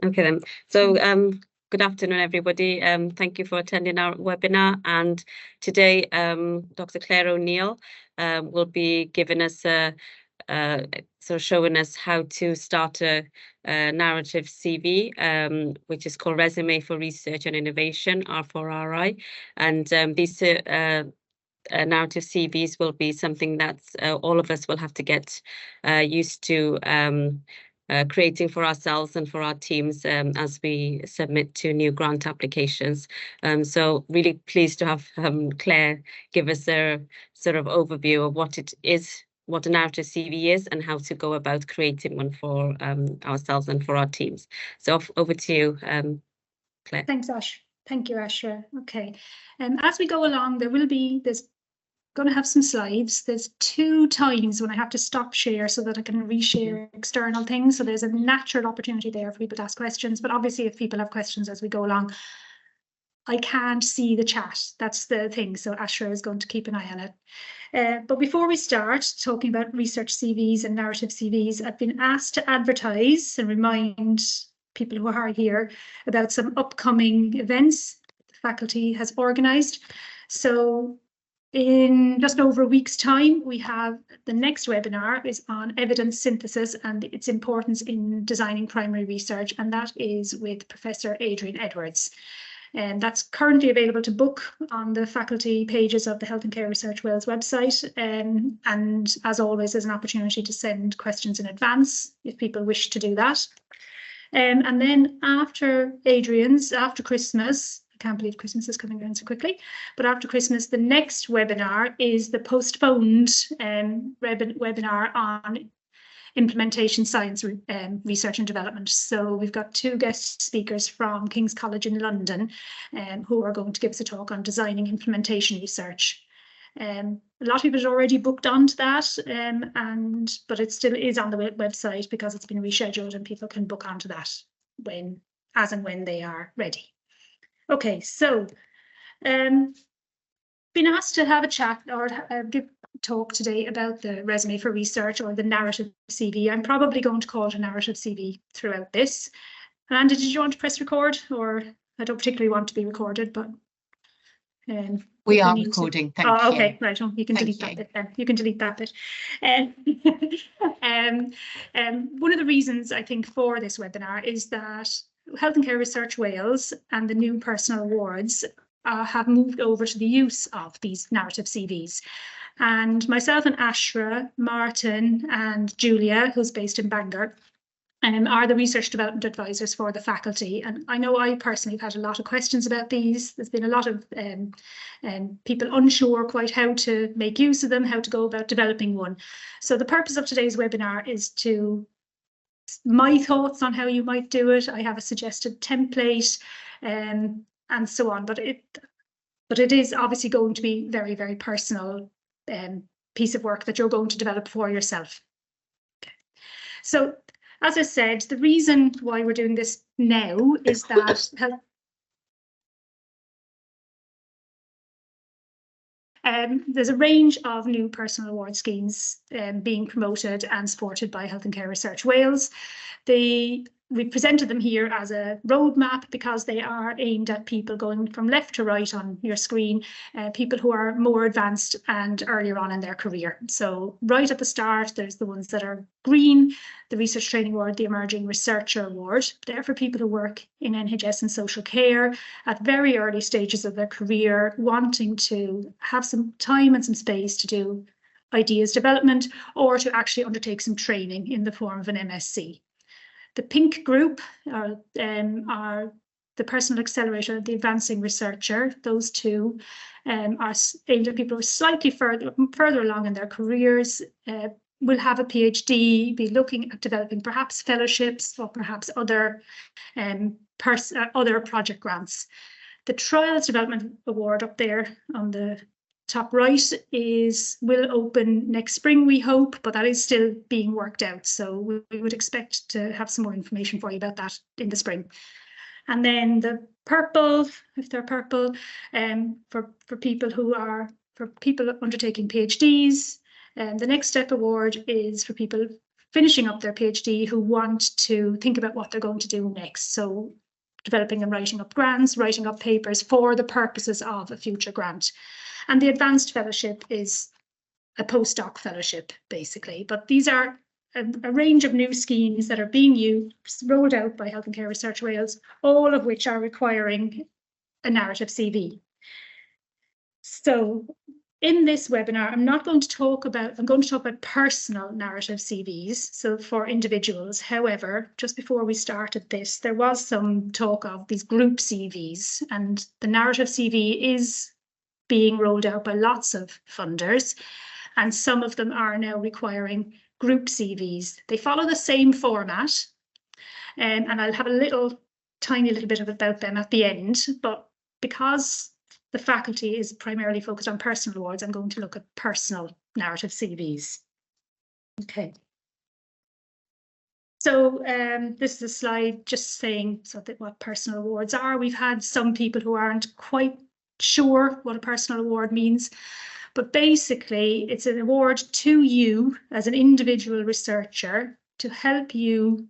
Okay then. So good afternoon, everybody. Thank you for attending our webinar. And today, Dr. Claire O'Neill will be giving us showing us how to start a narrative CV, which is called Resume for Research and Innovation, R4RI. And these narrative CVs will be something that all of us will have to get used to creating for ourselves and for our teams as we submit to new grant applications. So really pleased to have Claire give us a sort of overview of what it is, what a narrative CV is, and how to go about creating one for ourselves and for our teams. So over to you, Claire. Thanks, Ash. Thank you, Ashra. Okay. As we go along, there's going to have some slides. There's 2 times when I have to stop share so that I can reshare external things. So there's a natural opportunity there for people to ask questions. But obviously, if people have questions as we go along, I can't see the chat. That's the thing. So Ashra is going to keep an eye on it. But before we start talking about research CVs and narrative CVs, I've been asked to advertise and remind people who are here about some upcoming events the faculty has organised. So in just over a week's time, we have the next webinar is on evidence synthesis and its importance in designing primary research, and that is with Professor Adrian Edwards. And that's currently available to book on the faculty pages of the Health and Care Research Wales website. And as always, there's an opportunity to send questions in advance if people wish to do that. And then after Adrian's, after Christmas, I can't believe Christmas is coming around so quickly, but after Christmas, the next webinar is the postponed webinar on implementation science research and development. So we've got 2 guest speakers from King's College in London who are going to give us a talk on designing implementation research. A lot of people have already booked onto that, but it still is on the website because it's been rescheduled and people can book onto that as and when they are ready. Okay, so been asked to have a chat or give a talk today about the resume for research or the narrative CV. I'm probably going to call it a narrative CV throughout this. Amanda, did you want to press record? Or I don't particularly want to be recorded, but we are recording. Thank you. Okay, right. You can delete that bit then. You can delete that bit. One of the reasons I think for this webinar is that Health and Care Research Wales and the new personal awards have moved over to the use of these narrative CVs. And myself and Ashra, Martin and Julia, who's based in Bangor, are the research development advisors for the faculty. And I know I personally have had a lot of questions about these. There's been a lot of people unsure quite how to make use of them, how to go about developing one. So the purpose of today's webinar is my thoughts on how you might do it. I have a suggested template and so on, but it is obviously going to be very, very personal piece of work that you're going to develop for yourself. Okay. So as I said, the reason why we're doing this now is that there's a range of new personal award schemes being promoted and supported by Health and Care Research Wales. We presented them here as a roadmap because they are aimed at people going from left to right on your screen, people who are more advanced and earlier on in their career. So right at the start, there's the ones that are green, the Research Training Award, the Emerging Researcher Award. They're for people who work in NHS and social care at very early stages of their career, wanting to have some time and some space to do ideas development or to actually undertake some training in the form of an MSc. The pink group are the Personal Accelerator, the Advancing Researcher. Those 2 are aimed at people who are slightly further along in their careers, will have a PhD, be looking at developing perhaps fellowships or perhaps other project grants. The Trials Development Award up there on the top right will open next spring, we hope, but that is still being worked out. So we would expect to have some more information for you about that in the spring. And then the purple, if they're purple, for people undertaking PhDs. The Next Step Award is for people finishing up their PhD who want to think about what they're going to do next. So developing and writing up grants, writing up papers for the purposes of a future grant. And the advanced fellowship is a postdoc fellowship, basically. But these are a range of new schemes that are being rolled out by Health and Care Research Wales, all of which are requiring a narrative CV. So in this webinar, I'm going to talk about personal narrative CVs, so for individuals. However, just before we started this, there was some talk of these group CVs, and the narrative CV is being rolled out by lots of funders, and some of them are now requiring group CVs. They follow the same format, and I'll have a tiny little bit about them at the end, but because the faculty is primarily focused on personal awards, I'm going to look at personal narrative CVs. Okay. So this is a slide just saying what personal awards are. We've had some people who aren't quite sure what a personal award means, but basically it's an award to you as an individual researcher to help you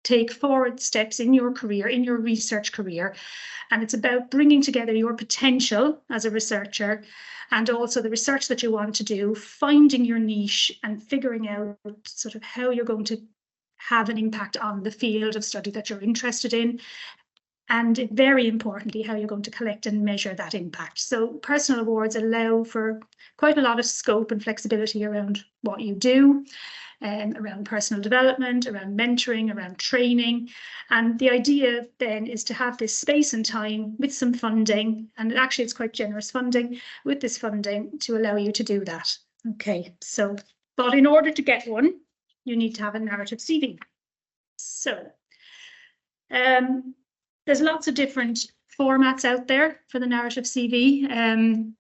take forward steps in your career, in your research career. And it's about bringing together your potential as a researcher and also the research that you want to do, finding your niche and figuring out sort of how you're going to have an impact on the field of study that you're interested in. And very importantly, how you're going to collect and measure that impact. So personal awards allow for quite a lot of scope and flexibility around what you do, around personal development, around mentoring, around training. And the idea then is to have this space and time with some funding, and actually it's quite generous funding, with this funding to allow you to do that. Okay, so, but in order to get one, you need to have a narrative CV. So, there's lots of different formats out there for the narrative CV.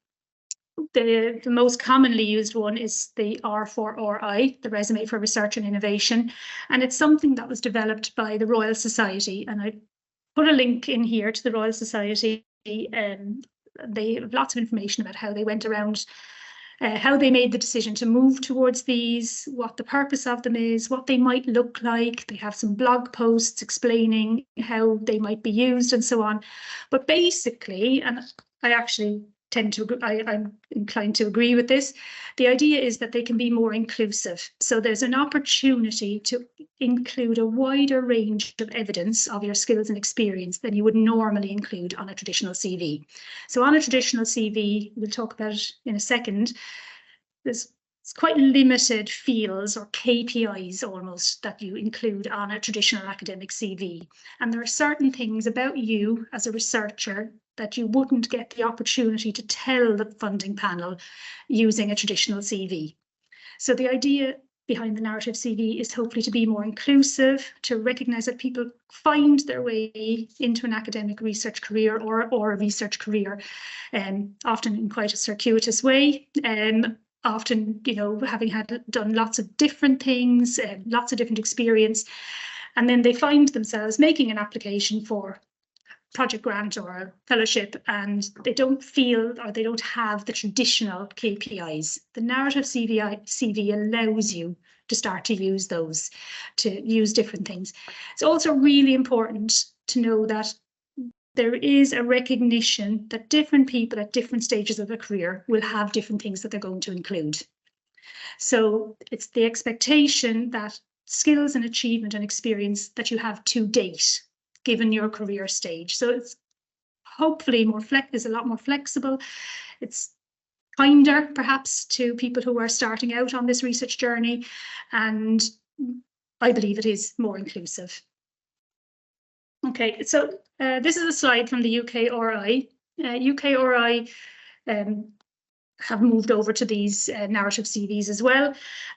The most commonly used one is the R4RI, the Résumé for Research and Innovation, and it's something that was developed by the Royal Society, and I put a link in here to the Royal Society. They have lots of information about how they went around, how they made the decision to move towards these, what the purpose of them is, what they might look like. They have some blog posts explaining how they might be used and so on. But basically, and I actually I'm inclined to agree with this, the idea is that they can be more inclusive. So there's an opportunity to include a wider range of evidence of your skills and experience than you would normally include on a traditional CV. So on a traditional CV, we'll talk about it in a second, there's quite limited fields or KPIs almost that you include on a traditional academic CV. And there are certain things about you as a researcher that you wouldn't get the opportunity to tell the funding panel using a traditional CV. So the idea behind the narrative CV is hopefully to be more inclusive, to recognise that people find their way into an academic research career or a research career, often in quite a circuitous way. Often, you know, having done lots of different things, lots of different experience, and then they find themselves making an application for project grant or a fellowship, and they don't feel or they don't have the traditional KPIs. The narrative CV allows you to start to use those, to use different things. It's also really important to know that there is a recognition that different people at different stages of their career will have different things that they're going to include. So it's the expectation that skills and achievement and experience that you have to date, given your career stage. So it's hopefully is a lot more flexible. It's kinder perhaps to people who are starting out on this research journey, and I believe it is more inclusive. Okay, so this is a slide from the UK-RI. UK-RI have moved over to these narrative CVs as well.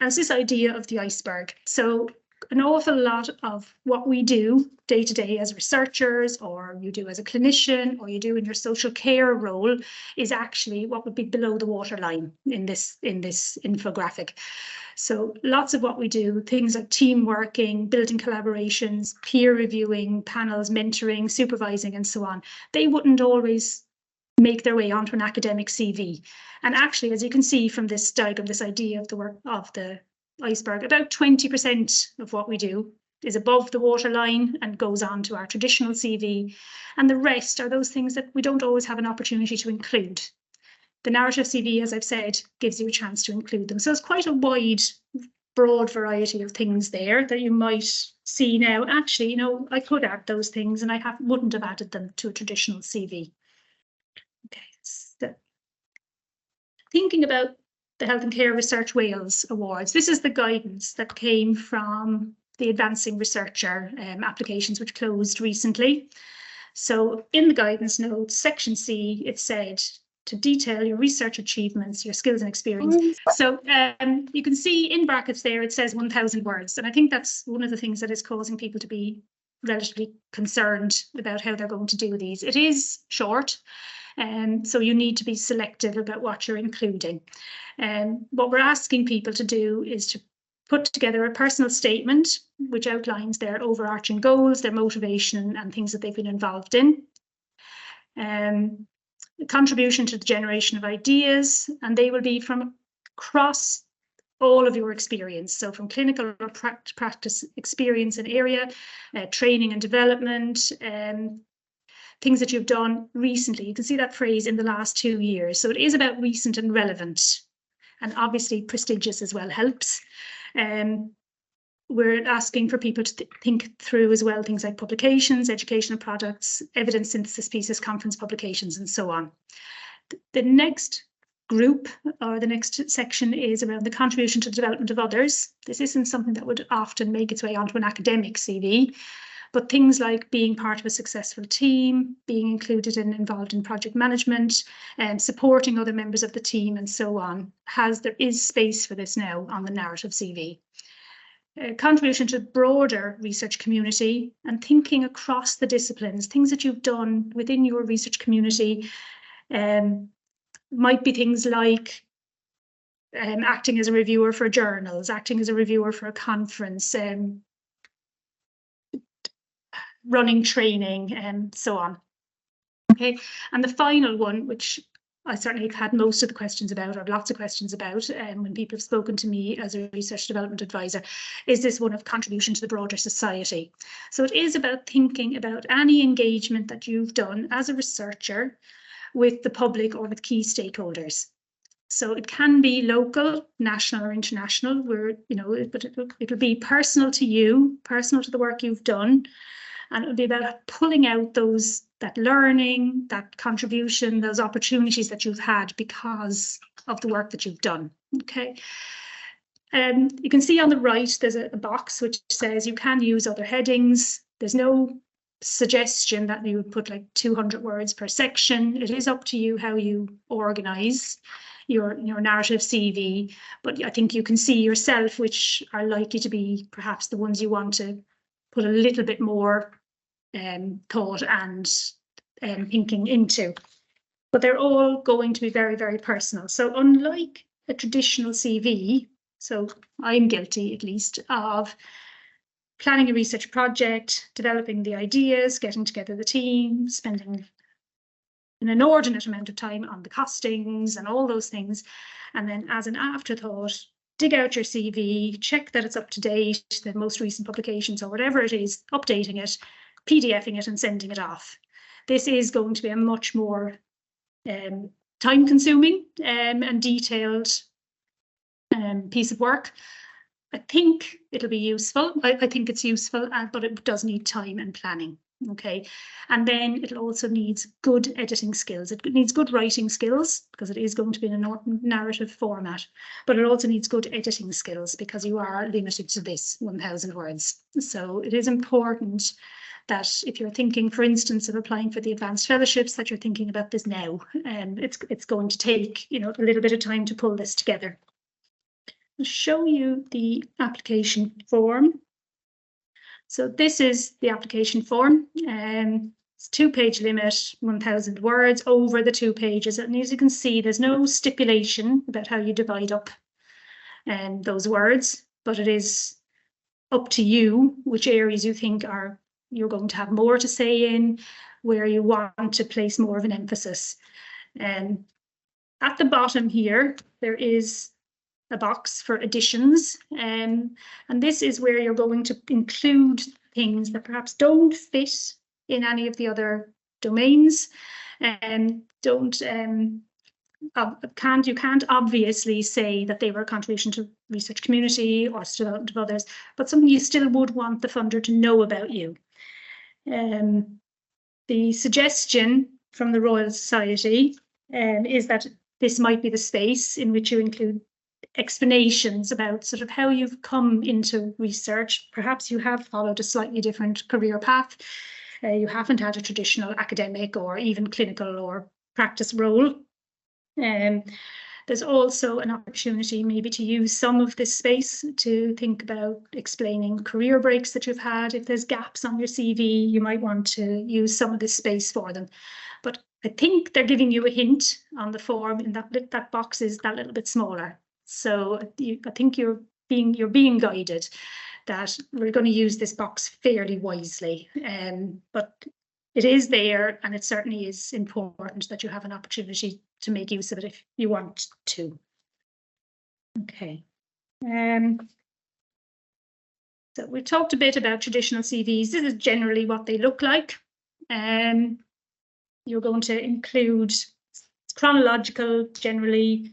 And it's this idea of the iceberg. So an awful lot of what we do day to day as researchers, or you do as a clinician, or you do in your social care role, is actually what would be below the waterline in this infographic. So lots of what we do, things like team working, building collaborations, peer reviewing, panels, mentoring, supervising, and so on, they wouldn't always make their way onto an academic CV. And actually, as you can see from this diagram, this idea of the work of the iceberg. About 20% of what we do is above the waterline and goes on to our traditional CV. And the rest are those things that we don't always have an opportunity to include. The narrative CV, as I've said, gives you a chance to include them. So it's quite a wide, broad variety of things there that you might see now. Actually, you know, I could add those things and I wouldn't have added them to a traditional CV. Okay, so thinking about the Health and Care Research Wales Awards, this is the guidance that came from the Advancing Researcher applications, which closed recently. So in the guidance notes, section C, it said to detail your research achievements, your skills and experience. So you can see in brackets there, it says 1,000 words. And I think that's one of the things that is causing people to be relatively concerned about how they're going to do these. It is short, so you need to be selective about what you're including. What we're asking people to do is to put together a personal statement which outlines their overarching goals, their motivation, and things that they've been involved in. Contribution to the generation of ideas, and they will be from across all of your experience. So from clinical or practice experience in area, training and development, things that you've done recently. You can see that phrase in the last 2 years. So it is about recent and relevant, and obviously prestigious as well helps. We're asking for people to think through as well things like publications, educational products, evidence synthesis pieces, conference publications, and so on. The next group or the next section is around the contribution to the development of others. This isn't something that would often make its way onto an academic CV, but things like being part of a successful team, being included and involved in project management, and supporting other members of the team, and so on. There is space for this now on the narrative CV. Contribution to the broader research community and thinking across the disciplines, things that you've done within your research community. Might be things like acting as a reviewer for journals, acting as a reviewer for a conference, running training, and so on. Okay, and the final one, which I certainly had most of the questions about, or lots of questions about, when people have spoken to me as a research development advisor, is this one of contribution to the broader society. So it is about thinking about any engagement that you've done as a researcher with the public or with key stakeholders. So it can be local, national, or international, where, you know, but it'll be personal to you, personal to the work you've done. And it'll be about pulling out that learning, that contribution, those opportunities that you've had because of the work that you've done. Okay. You can see on the right, there's a box which says you can use other headings. There's no suggestion that you would put like 200 words per section. It is up to you how you organize your narrative CV, but I think you can see yourself which are likely to be perhaps the ones you want to put a little bit more thought and thinking into. But they're all going to be very, very personal. So unlike a traditional CV, so I'm guilty at least of planning a research project, developing the ideas, getting together the team, spending an inordinate amount of time on the costings and all those things. And then as an afterthought, dig out your CV, check that it's up to date, the most recent publications or whatever it is, updating it, PDFing it and sending it off. This is going to be a much more time-consuming and detailed piece of work. I think it'll be useful. I think it's useful, but it does need time and planning. Okay, and then it also needs good editing skills. It needs good writing skills because it is going to be in a narrative format, but it also needs good editing skills because you are limited to this 1,000 words. So it is important that if you're thinking, for instance, of applying for the advanced fellowships, that you're thinking about this now. It's going to take, you know, a little bit of time to pull this together. I'll show you the application form. So this is the application form. It's 2-page limit, 1,000 words over the 2 pages. And as you can see, there's no stipulation about how you divide up those words, but it is up to you which areas you think you're going to have more to say in, where you want to place more of an emphasis. At the bottom here, there is a box for additions, and this is where you're going to include things that perhaps don't fit in any of the other domains, and you can't obviously say that they were a contribution to research community or to development of others, but something you still would want the funder to know about you. The suggestion from the Royal Society is that this might be the space in which you include explanations about sort of how you've come into research. Perhaps you have followed a slightly different career path. You haven't had a traditional academic or even clinical or practice role. There's also an opportunity maybe to use some of this space to think about explaining career breaks that you've had. If there's gaps on your CV, you might want to use some of this space for them. But I think they're giving you a hint on the form, and that box is that little bit smaller. So I think you're being guided that we're going to use this box fairly wisely. But it is there, and it certainly is important that you have an opportunity to make use of it if you want to. Okay. So we've talked a bit about traditional CVs. This is generally what they look like. You're going to include chronological, generally,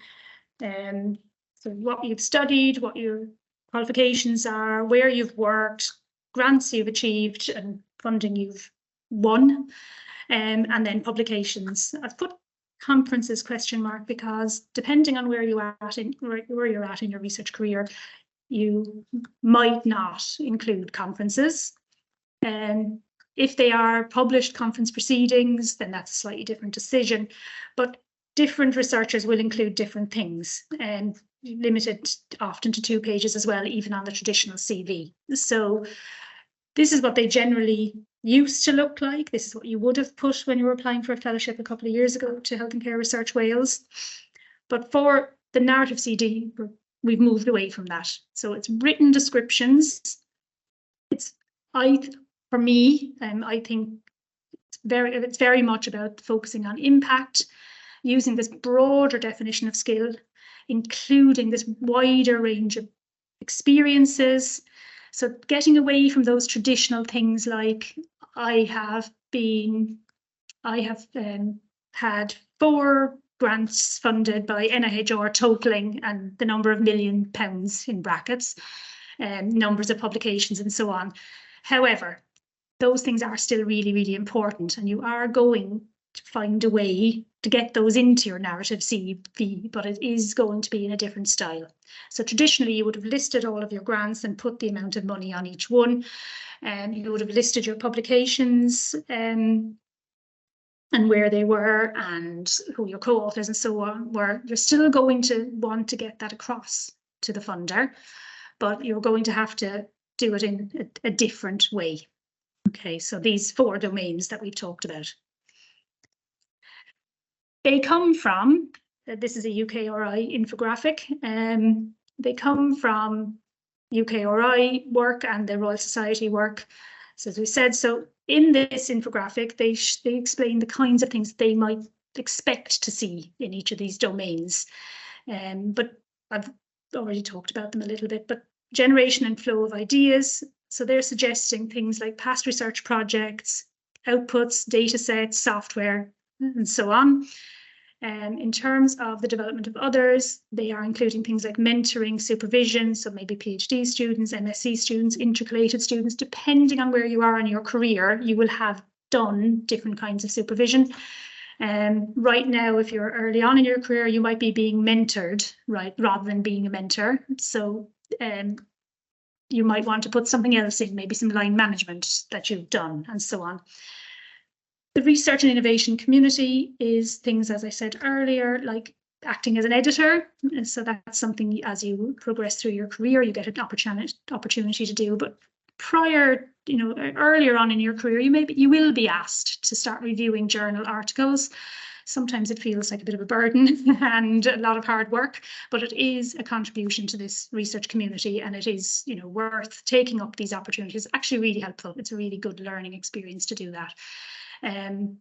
so what you've studied, what your qualifications are, where you've worked, grants you've achieved, and funding you've won, and then publications. I've put conferences ? Because depending on where you're at in your research career, you might not include conferences. If they are published conference proceedings, then that's a slightly different decision. But different researchers will include different things, and limited often to 2 pages as well, even on the traditional CV. So this is what they generally used to look like. This is what you would have put when you were applying for a fellowship a couple of years ago to Health and Care Research Wales. But for the narrative CD, we've moved away from that. So it's written descriptions. For me, I think it's very much about focusing on impact, using this broader definition of skill, including this wider range of experiences. So getting away from those traditional things like I have had 4 grants funded by NIHR totaling and the number of £1 million in brackets, numbers of publications and so on. However, those things are still really, really important, and you are going to find a way to get those into your narrative CV, but it is going to be in a different style. So traditionally, you would have listed all of your grants and put the amount of money on each one, and you would have listed your publications and where they were and who your co-authors and so on were. You're still going to want to get that across to the funder, but you're going to have to do it in a different way. Okay, so these 4 domains that we've talked about. They come from, this is a UK/RI infographic, they come from UK/RI work and the Royal Society work. So as we said, so in this infographic, they explain the kinds of things they might expect to see in each of these domains. But I've already talked about them a little bit, but generation and flow of ideas. So they're suggesting things like past research projects, outputs, data sets, software, and so on. In terms of the development of others, they are including things like mentoring, supervision, so maybe PhD students, MSc students, intercalated students. Depending on where you are in your career, you will have done different kinds of supervision. Right now, if you're early on in your career, you might be being mentored, right, rather than being a mentor. So you might want to put something else in, maybe some line management that you've done, and so on. The research and innovation community is things, as I said earlier, like acting as an editor. And so that's something as you progress through your career, you get an opportunity to do. But earlier on in your career, you will be asked to start reviewing journal articles. Sometimes it feels like a bit of a burden and a lot of hard work, but it is a contribution to this research community, and it is, worth taking up these opportunities. It's actually really helpful. It's a really good learning experience to do that. And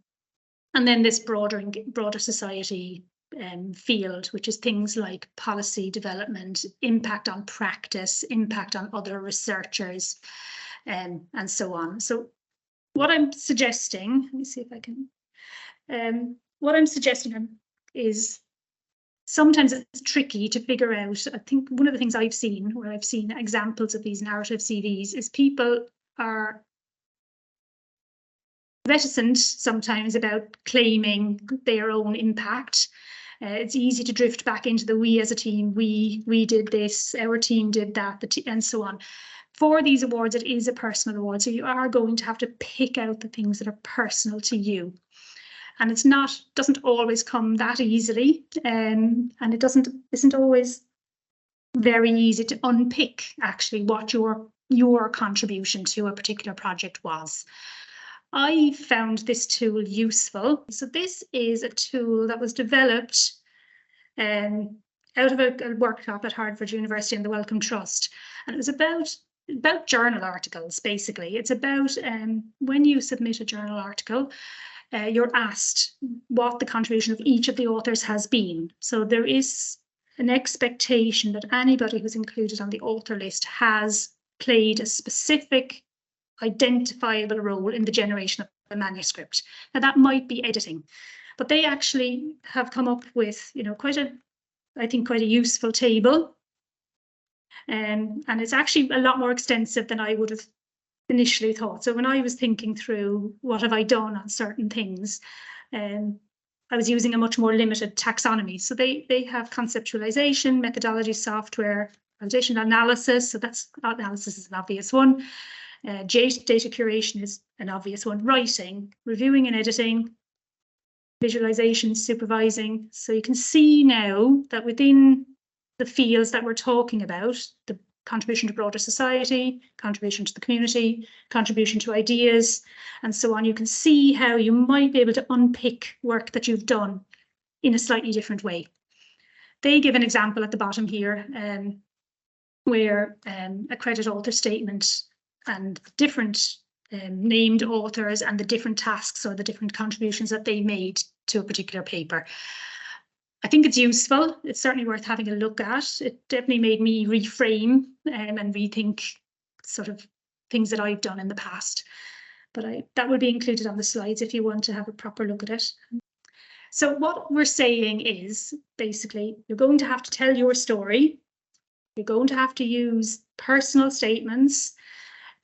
then this broader society field, which is things like policy development, impact on practice, impact on other researchers, and so on. So what I'm suggesting, let me see if I can, what I'm suggesting is sometimes it's tricky to figure out. I think one of the things I've seen, where I've seen examples of these narrative CVs, is people are reticent sometimes about claiming their own impact. It's easy to drift back into the we as a team, we did this, our team did that, and so on. For these awards, it is a personal award, so you are going to have to pick out the things that are personal to you. And it's doesn't always come that easily, and it isn't always very easy to unpick actually what your contribution to a particular project was. I found this tool useful. So this is a tool that was developed out of a workshop at Harvard University and the Wellcome Trust. And it was about journal articles, basically. It's about when you submit a journal article, you're asked what the contribution of each of the authors has been. So there is an expectation that anybody who's included on the author list has played a specific identifiable role in the generation of the manuscript. Now that might be editing, but they actually have come up with, quite a useful table. And it's actually a lot more extensive than I would have initially thought. So when I was thinking through what have I done on certain things, I was using a much more limited taxonomy. So they have conceptualization, methodology, software, validation, analysis. So analysis is an obvious one. Data curation is an obvious one. Writing, reviewing and editing, visualization, supervising. So you can see now that within the fields that we're talking about, the contribution to broader society, contribution to the community, contribution to ideas, and so on, you can see how you might be able to unpick work that you've done in a slightly different way. They give an example at the bottom here where a credit author statement and different named authors and the different tasks or the different contributions that they made to a particular paper. I think it's useful. It's certainly worth having a look at. It definitely made me reframe and rethink sort of things that I've done in the past. But that will be included on the slides if you want to have a proper look at it. So what we're saying is basically you're going to have to tell your story. You're going to have to use personal statements.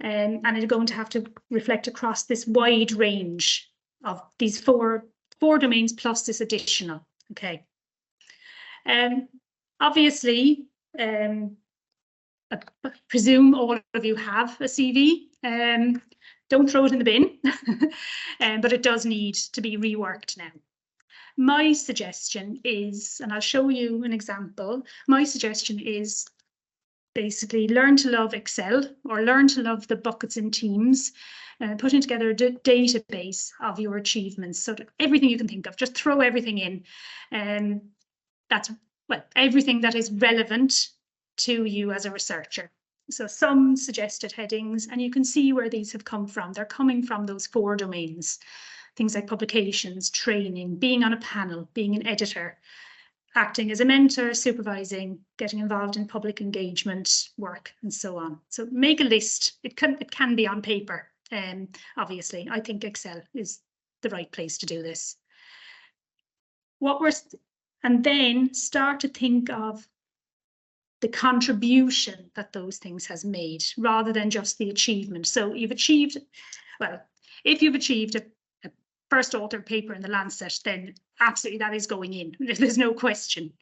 And you're going to have to reflect across this wide range of these four domains plus this additional. Okay. Obviously, I presume all of you have a CV. Don't throw it in the bin, but it does need to be reworked now. My suggestion is, and I'll show you an example, my suggestion is basically learn to love Excel or learn to love the buckets in Teams, putting together a database of your achievements. So everything you can think of, just throw everything in. That's, well, everything that is relevant to you as a researcher. So some suggested headings, and you can see where these have come from. They're coming from those 4 domains. Things like publications, training, being on a panel, being an editor, acting as a mentor, supervising, getting involved in public engagement work, and so on. So make a list. It can be on paper. Obviously, I think Excel is the right place to do this. And then start to think of the contribution that those things has made, rather than just the achievement. So you've achieved, well, if you've achieved a first author paper in the Lancet, then absolutely that is going in. There's no question.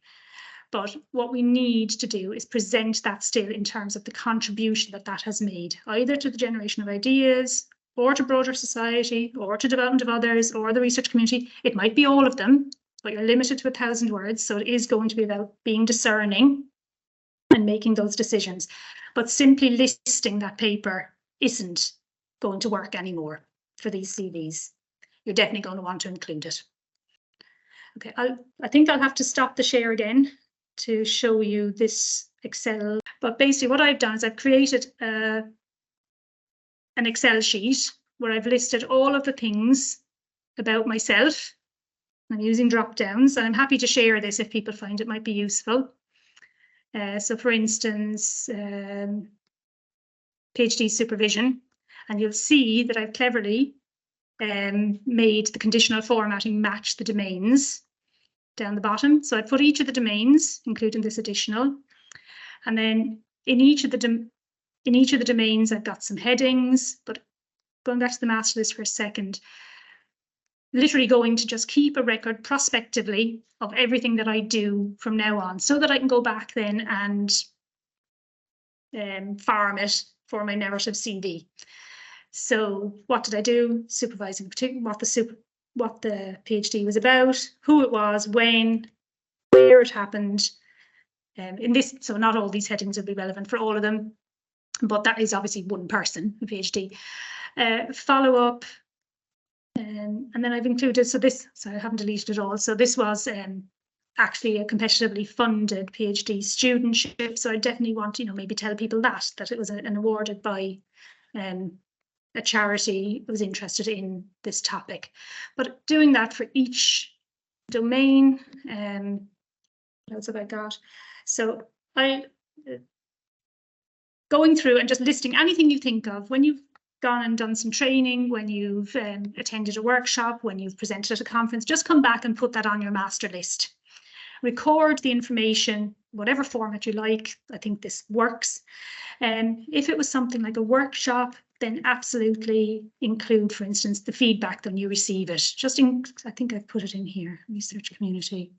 But what we need to do is present that still in terms of the contribution that has made, either to the generation of ideas, or to broader society, or to development of others, or the research community. It might be all of them, but you're limited to 1,000 words. So it is going to be about being discerning and making those decisions. But simply listing that paper isn't going to work anymore for these CVs. You're definitely going to want to include it. Okay, I think I'll have to stop the share again to show you this Excel. But basically what I've done is I've created an Excel sheet where I've listed all of the things about myself I'm using drop downs, and I'm happy to share this if people find it might be useful. So for instance, PhD supervision, and you'll see that I've cleverly made the conditional formatting match the domains down the bottom. So I put each of the domains, including this additional, and then in each of the domains, I've got some headings. But going back to the master list for a second, literally going to just keep a record prospectively of everything that I do from now on, so that I can go back then and farm it for my narrative CV. So what did I do? Supervising what the PhD was about, who it was, when, where it happened. In this, so not all these headings will be relevant for all of them, but that is obviously one person, a PhD. Follow up, and then I've included, so I haven't deleted it all. So this was actually a competitively funded PhD studentship. So I definitely want to, maybe tell people that it was an awarded by a charity that was interested in this topic. But doing that for each domain, what else have I got? So going through and just listing anything you think of when you've gone and done some training, when you've attended a workshop, when you've presented at a conference, just come back and put that on your master list. Record the information, whatever format you like. I think this works. If it was something like a workshop, then absolutely include, for instance, the feedback when you receive it. I think I've put it in here, research community.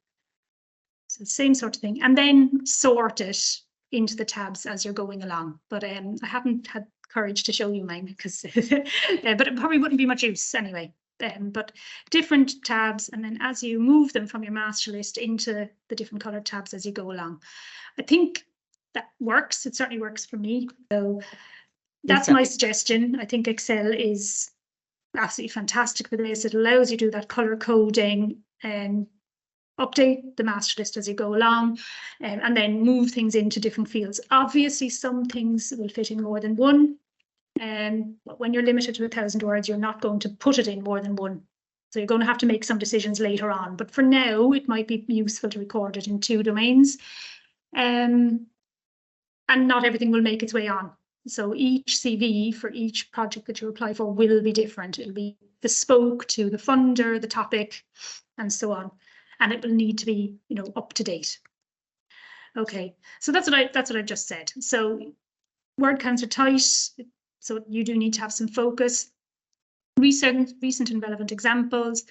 So same sort of thing. And then sort it into the tabs as you're going along. But I haven't had courage to show you mine because, but it probably wouldn't be much use anyway. But different tabs, and then as you move them from your master list into the different colored tabs as you go along. I think that works. It certainly works for me. So that's my suggestion. I think Excel is absolutely fantastic for this. It allows you to do that color coding and update the master list as you go along, and then move things into different fields. Obviously, some things will fit in more than one. But when you're limited to 1,000 words, you're not going to put it in more than one. So you're going to have to make some decisions later on. But for now, it might be useful to record it in 2 domains. And not everything will make its way on. So each CV for each project that you apply for will be different. It'll be bespoke to the funder, the topic, and so on. And it will need to be, up to date. Okay, so that's what I just said. So word counts are tight. So you do need to have some focus. Recent and relevant examples.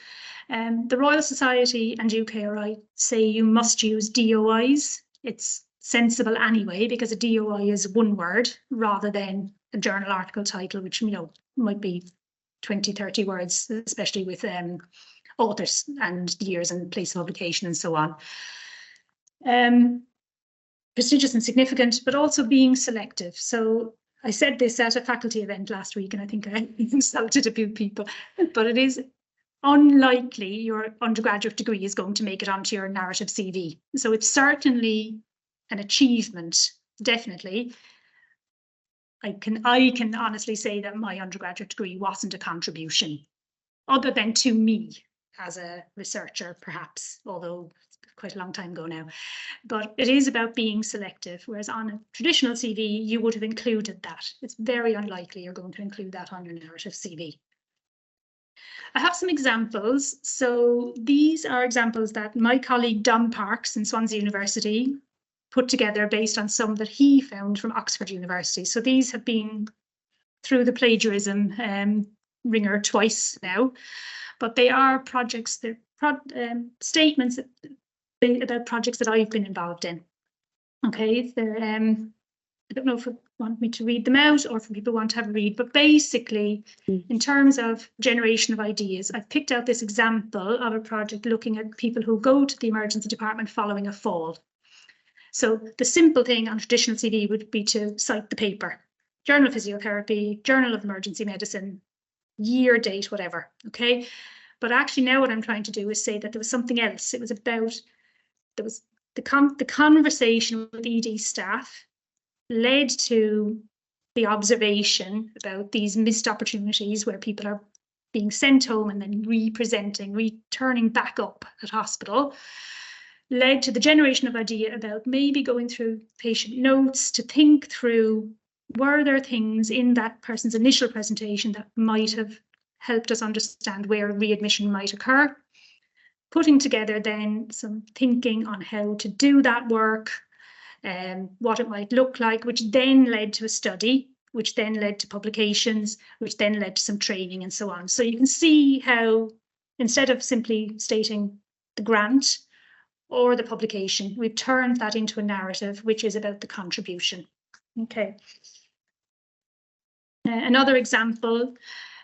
The Royal Society and R4RI say you must use DOIs. It's sensible anyway, because a DOI is one word rather than a journal article title, which, might be 20, 30 words, especially with authors and years and place of publication and so on. Prestigious and significant, but also being selective. So I said this at a faculty event last week, and I think I insulted a few people, but it is unlikely your undergraduate degree is going to make it onto your narrative CV. So it's certainly an achievement, definitely. I can honestly say that my undergraduate degree wasn't a contribution, other than to me as a researcher, perhaps, although it's quite a long time ago now. But it is about being selective, whereas on a traditional CV, you would have included that. It's very unlikely you're going to include that on your narrative CV. I have some examples. So these are examples that my colleague Dom Parks in Swansea University put together based on some that he found from Oxford University. So these have been through the plagiarism ringer twice now, but they are projects, they're statements about projects that I've been involved in. Okay, they're, I don't know if you want me to read them out or if people want to have a read, but basically, in terms of generation of ideas, I've picked out this example of a project looking at people who go to the emergency department following a fall. So the simple thing on traditional CV would be to cite the paper, Journal of Physiotherapy, Journal of Emergency Medicine, year, date, whatever, okay? But actually now what I'm trying to do is say that there was something else. It was about, there was the conversation with ED staff led to the observation about these missed opportunities where people are being sent home and then returning back up at hospital, led to the generation of idea about maybe going through patient notes to think through, were there things in that person's initial presentation that might have helped us understand where readmission might occur? Putting together then some thinking on how to do that work, what it might look like, which then led to a study, which then led to publications, which then led to some training and so on. So you can see how, instead of simply stating the grant or the publication, we've turned that into a narrative, which is about the contribution. Okay. Another example,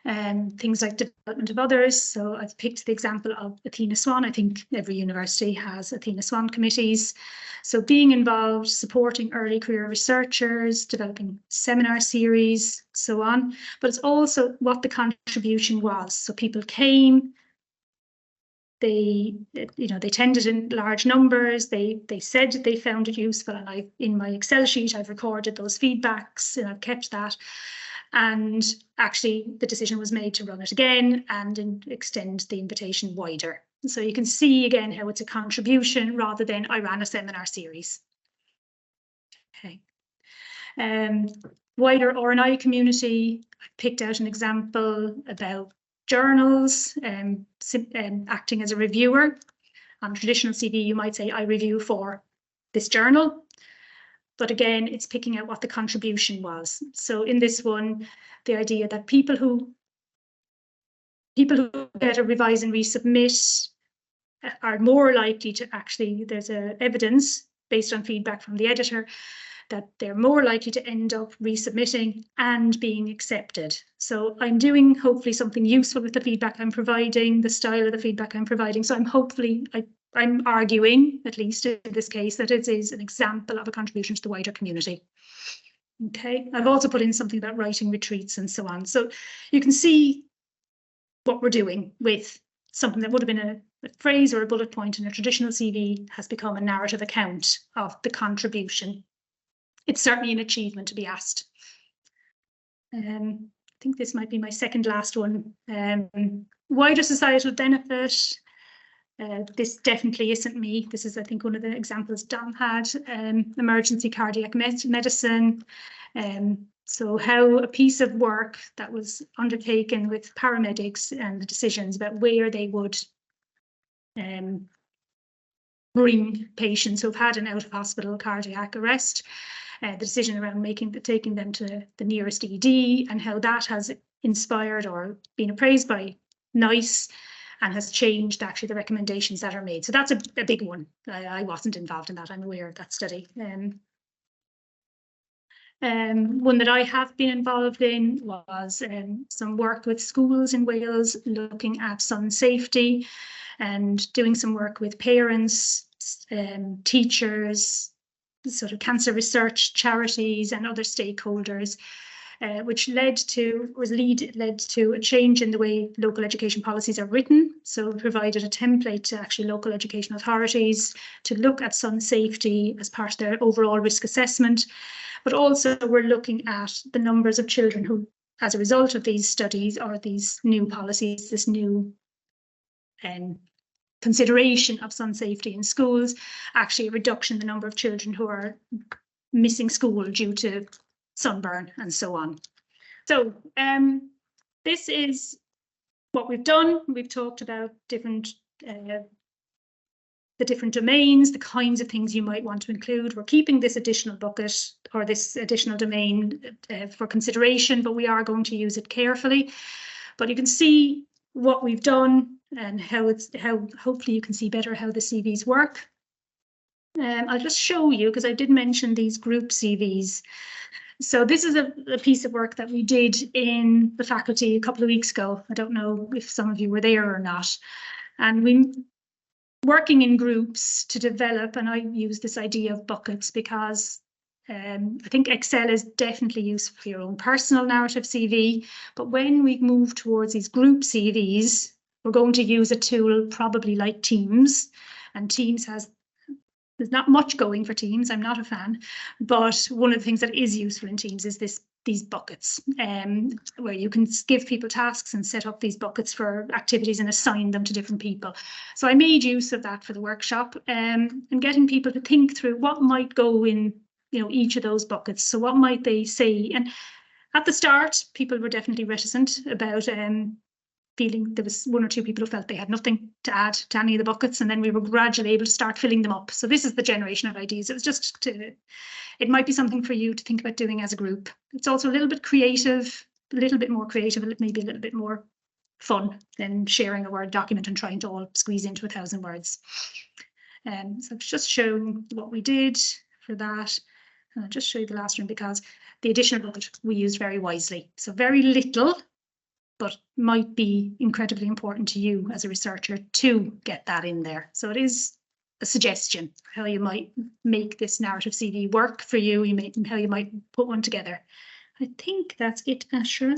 things like development of others. So I've picked the example of Athena Swan. I think every university has Athena Swan committees. So being involved, supporting early career researchers, developing seminar series, so on. But it's also what the contribution was. So people came, they attended in large numbers. They said they found it useful, and in my Excel sheet I've recorded those feedbacks and I've kept that. And actually, the decision was made to run it again and extend the invitation wider. So you can see again how it's a contribution rather than I ran a seminar series. Okay. Wider R&I community, I picked out an example about journals, acting as a reviewer. On traditional CV, you might say, I review for this journal. But again, it's picking out what the contribution was. So in this one, the idea that people who get a revise and resubmit are more likely to actually, there's evidence based on feedback from the editor that they're more likely to end up resubmitting and being accepted. So I'm doing hopefully something useful with the feedback I'm providing, the style of the feedback I'm providing. So I'm arguing, at least in this case, that it is an example of a contribution to the wider community. Okay, I've also put in something about writing retreats and so on. So you can see what we're doing with something that would have been a phrase or a bullet point in a traditional CV has become a narrative account of the contribution. It's certainly an achievement to be asked. I think this might be my second last one. Wider societal benefit. This definitely isn't me. This is, I think, one of the examples Dom had. Emergency cardiac medicine. So how a piece of work that was undertaken with paramedics and the decisions about where they would bring patients who've had an out-of-hospital cardiac arrest, the decision around taking them to the nearest ED, and how that has inspired or been appraised by NICE and has changed actually the recommendations that are made. So that's a big one. I wasn't involved in that. I'm aware of that study. One that I have been involved in was some work with schools in Wales looking at sun safety and doing some work with parents, teachers, sort of cancer research charities and other stakeholders, which led to a change in the way local education policies are written. So we provided a template to actually local education authorities to look at sun safety as part of their overall risk assessment. But also we're looking at the numbers of children who, as a result of these studies or these new policies, this new consideration of sun safety in schools, actually a reduction in the number of children who are missing school due to sunburn and so on. So this is what we've done. We've talked about the different domains, the kinds of things you might want to include. We're keeping this additional bucket or this additional domain for consideration, but we are going to use it carefully. But you can see what we've done and how hopefully you can see better how the CVs work. I'll just show you, because I did mention these group CVs. So this is a piece of work that we did in the faculty a couple of weeks ago. I don't know if some of you were there or not. And we working in groups to develop, and I use this idea of buckets because I think Excel is definitely useful for your own personal narrative CV. But when we move towards these group CVs, we're going to use a tool probably like Teams, and Teams there's not much going for Teams. I'm not a fan, but one of the things that is useful in Teams is this these buckets, where you can give people tasks and set up these buckets for activities and assign them to different people. So I made use of that for the workshop, and getting people to think through what might go in, each of those buckets. So what might they say? And at the start, people were definitely reticent about feeling. There was one or two people who felt they had nothing to add to any of the buckets, and then we were gradually able to start filling them up. So this is the generation of ideas. It was just it might be something for you to think about doing as a group. It's also a little bit creative, a little bit more creative, maybe a little bit more fun than sharing a Word document and trying to all squeeze into 1,000 words. So I've just shown what we did for that. And I'll just show you the last one, because the additional bucket we used very wisely. So very little, but might be incredibly important to you as a researcher to get that in there. So it is a suggestion how you might make this narrative CV work for you, how you might put one together. I think that's it, Asher.